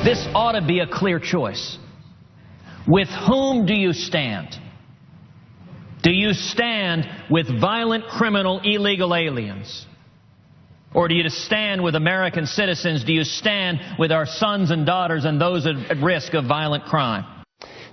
This ought to be a clear choice. With whom do you stand? Do you stand with violent, criminal, illegal aliens? Or do you stand with American citizens? Do you stand with our sons and daughters and those at risk of violent crime?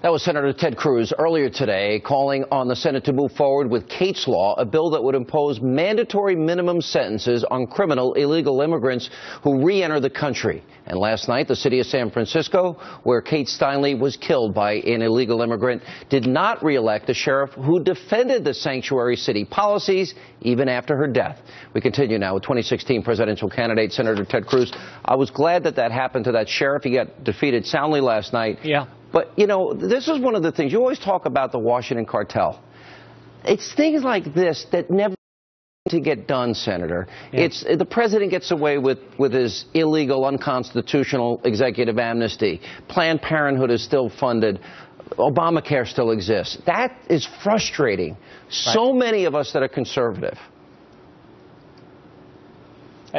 That was Senator Ted Cruz earlier today calling on the Senate to move forward with Kate's Law, a bill that would impose mandatory minimum sentences on criminal illegal immigrants who re-enter the country. And last night, the city of San Francisco, where Kate Steinle was killed by an illegal immigrant, did not re-elect a sheriff who defended the sanctuary city policies even after her death. We continue now with 2016 presidential candidate Senator Ted Cruz. I was glad that that happened to that sheriff. He got defeated soundly last night. Yeah. But, you know, this is one of the things. You always talk about the Washington cartel. It's things like this that never to get done, Senator. Yeah. It's the president gets away with his illegal, unconstitutional executive amnesty. Planned Parenthood is still funded. Obamacare still exists. That is frustrating. Right. So many of us that are conservative.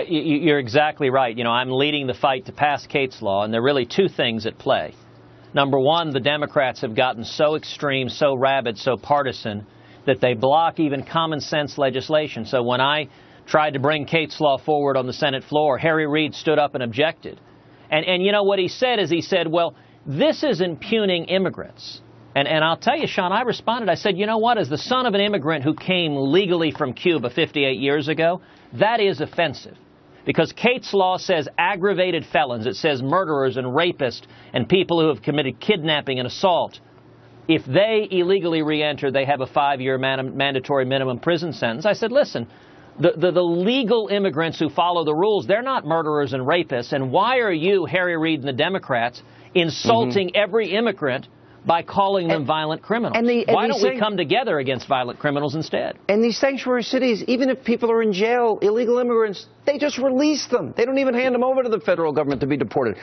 You're exactly right. You know, I'm leading the fight to pass Kate's Law, and there are really two things at play. Number one, the Democrats have gotten so extreme, so rabid, so partisan that they block even common sense legislation. So when I tried to bring Kate's Law forward on the Senate floor, Harry Reid stood up and objected. And you know what he said is he said, well, this is impugning immigrants. And I'll tell you, Sean, I responded. I said, you know what? As the son of an immigrant who came legally from Cuba 58 years ago, that is offensive. Because Kate's Law says aggravated felons. It says murderers and rapists and people who have committed kidnapping and assault. If they illegally re-enter, they have a 5-year mandatory minimum prison sentence. I said, listen, the legal immigrants who follow the rules, they're not murderers and rapists. And why are you, Harry Reid and the Democrats, insulting every immigrant by calling them violent criminals? Why don't we come together against violent criminals instead? And these sanctuary cities, even if people are in jail, illegal immigrants, they just release them. They don't even hand them over to the federal government to be deported.